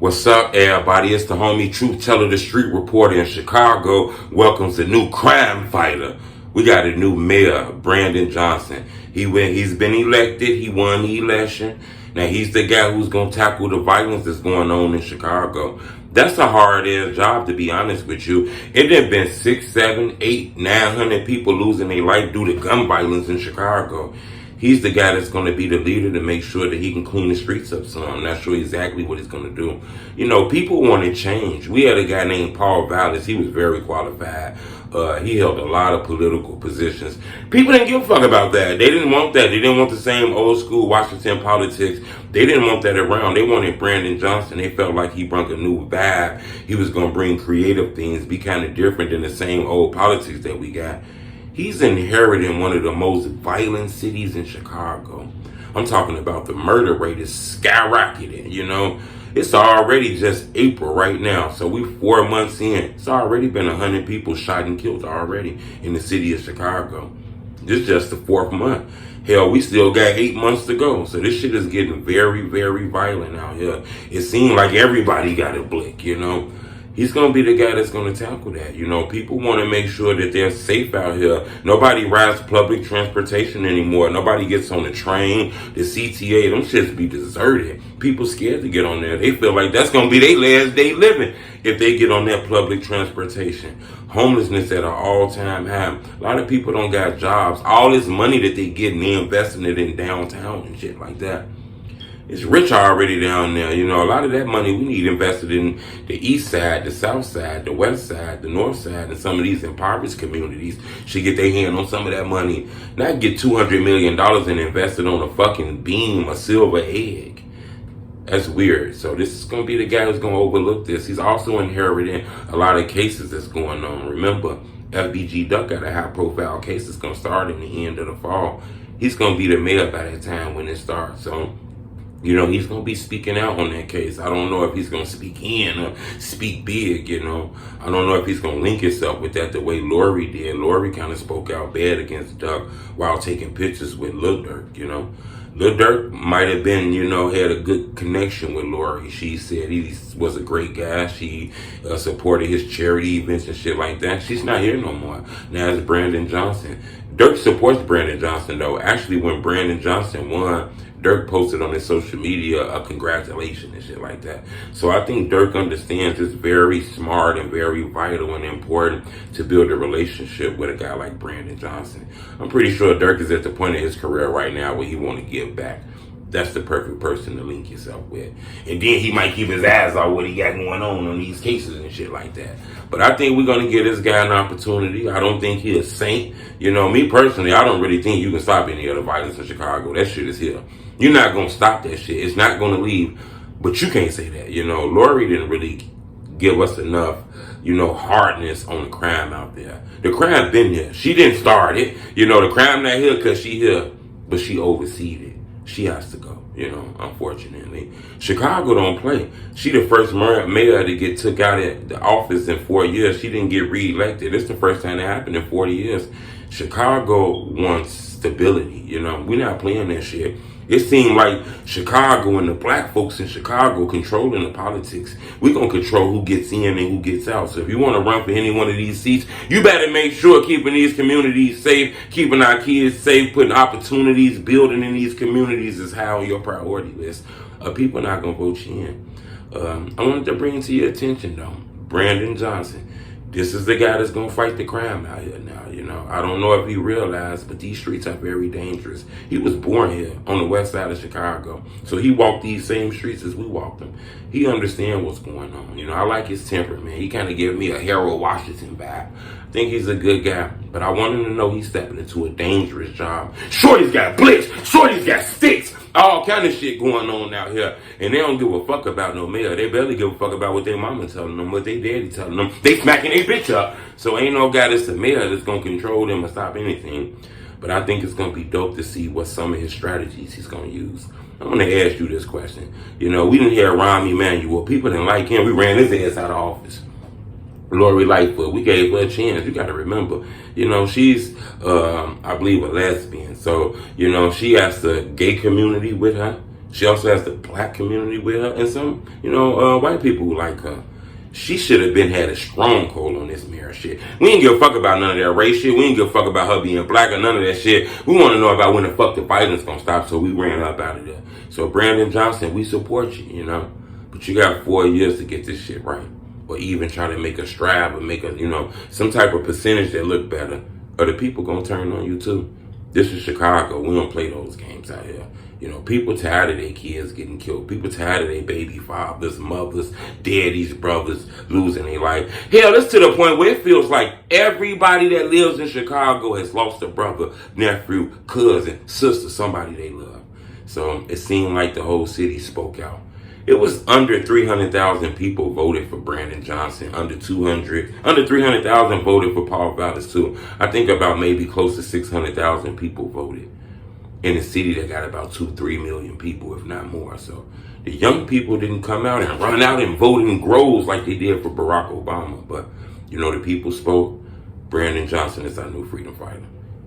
What's up, everybody? It's the homie Truth Teller, the street reporter in Chicago. Welcomes a new crime fighter. We got a new mayor, Brandon Johnson. He's been elected. He won the election. Now he's the guy who's gonna tackle the violence that's going on in Chicago. That's a hard-ass job, to be honest with you. It had been 6, 7, 8, 900 people losing their life due to gun violence in Chicago. He's the guy that's going to be the leader to make sure that he can clean the streets up some. I'm not sure exactly what he's going to do. You know, people want to change. We had a guy named Paul Vallis. He was very qualified. He held a lot of political positions. People didn't give a fuck about that. They didn't want that. They didn't want the same old school Washington politics. They didn't want that around. They wanted Brandon Johnson. They felt like he brought a new vibe. He was going to bring creative things, be kind of different than the same old politics that we got. He's inheriting one of the most violent cities in Chicago. I'm talking about the murder rate is skyrocketing, you know. It's already just April right now, so we 4 months in. It's already been 100 people shot and killed already in the city of Chicago. This is just the 4th month. Hell, we still got 8 months to go. So this shit is getting very, very violent out here. It seems like everybody got a blick, you know. He's going to be the guy that's going to tackle that. You know, people want to make sure that they're safe out here. Nobody rides public transportation anymore. Nobody gets on the train, the CTA. Them shits be deserted. People scared to get on there. They feel like that's going to be their last day living if they get on that public transportation. Homelessness at an all-time high. A lot of people don't got jobs. All this money that they get, and they investing it in downtown and shit like that. It's rich already down there. You know, a lot of that money we need invested in the east side, the south side, the west side, the north side, and some of these impoverished communities should get their hand on some of that money. Not get $200 million and invest it on a fucking beam, a silver egg. That's weird. So this is going to be the guy who's going to overlook this. He's also inheriting a lot of cases that's going on. Remember, FBG Duck got a high-profile case that's going to start in the end of the fall. He's going to be the mayor by that time when it starts. So, you know, he's going to be speaking out on that case. I don't know if he's going to speak in or speak big, you know. I don't know if he's going to link himself with that the way Lori did. Lori kind of spoke out bad against Duck while taking pictures with Lil Durk, you know. Lil Durk might have been, you know, had a good connection with Lori. She said he was a great guy. She supported his charity events and shit like that. She's not here no more. Now it's Brandon Johnson. Durk supports Brandon Johnson, though. Actually, when Brandon Johnson won, Durk posted on his social media a congratulations and shit like that. So I think Durk understands it's very smart and very vital and important to build a relationship with a guy like Brandon Johnson. I'm pretty sure Durk is at the point of his career right now where he want to give back. That's the perfect person to link yourself with. And then he might keep his eyes on what he got going on these cases and shit like that. But I think we're going to give this guy an opportunity. I don't think he's a saint. You know, me personally, I don't really think you can stop any of the violence in Chicago. That shit is here. You're not going to stop that shit. It's not going to leave. But you can't say that. You know, Lori didn't really give us enough, you know, hardness on the crime out there. The crime been here. She didn't start it. You know, the crime not here because she here. But she overseed it. She has to go, you know, unfortunately. Chicago don't play. She the first mayor to get took out of the office in 4 years. She didn't get reelected. It's the first time that happened in 40 years. Chicago wants stability, you know. We're not playing that shit. It seemed like Chicago and the black folks in Chicago controlling the politics. We're going to control who gets in and who gets out. So if you want to run for any one of these seats, you better make sure keeping these communities safe, keeping our kids safe, putting opportunities, building in these communities is high on your priority list. People are not going to vote you in. I wanted to bring to your attention, though, Brandon Johnson. This is the guy that's going to fight the crime out here now, you know. I don't know if he realized, but these streets are very dangerous. He was born here on the west side of Chicago. So he walked these same streets as we walked them. He understands what's going on. You know, I like his temperament. He kind of gave me a Harold Washington vibe. I think he's a good guy, but I want him to know he's stepping into a dangerous job. Shorty's got blicks. Shorty's got sticks. All kind of shit going on out here. And they don't give a fuck about no mayor. They barely give a fuck about what their mama telling them, what their daddy telling them. They smacking their bitch up. So ain't no guy that's the mayor that's going to control them or stop anything. But I think it's going to be dope to see what some of his strategies he's going to use. I'm going to ask you this question. You know, we didn't hear Rahm Emanuel. People didn't like him. We ran his ass out of office. Lori Lightfoot, we gave her a chance. You got to remember, you know, she's, I believe, a lesbian. So, you know, she has the gay community with her. She also has the black community with her and some, white people who like her. She should have had a stronghold on this mirror shit. We ain't give a fuck about none of that race shit. We ain't give a fuck about her being black or none of that shit. We want to know about when the fuck the violence gonna stop, so we ran up out of there. So Brandon Johnson, we support you, But you got 4 years to get this shit right. Or even try to make a stride or make a, some type of percentage that look better. Or the people gonna turn on you too. This is Chicago. We don't play those games out here. People tired of their kids getting killed. People tired of their baby fathers, mothers, daddies, brothers losing their life. Hell, it's to the point where it feels like everybody that lives in Chicago has lost a brother, nephew, cousin, sister, somebody they love. So it seemed like the whole city spoke out. It was under 300,000 people voted for Brandon Johnson. Under 300,000 voted for Paul Vallis too. I think about maybe close to 600,000 people voted in a city that got about 2-3 million people, if not more. So the young people didn't come out and run out and vote in groves like they did for Barack Obama. But the people spoke. Brandon Johnson is our new freedom fighter.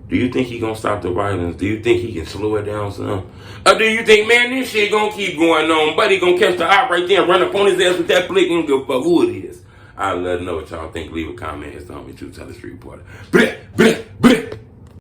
Do you think he gonna stop the violence? Do you think he can slow it down some? Or do you think, man, this shit gonna keep going on? Buddy gonna catch the op right there and run up on his ass with that blick and give a fuck who it is? I'll let know what y'all think. Leave a comment. It's on me, Truth Teller Street Reporter. Bleh, bleh.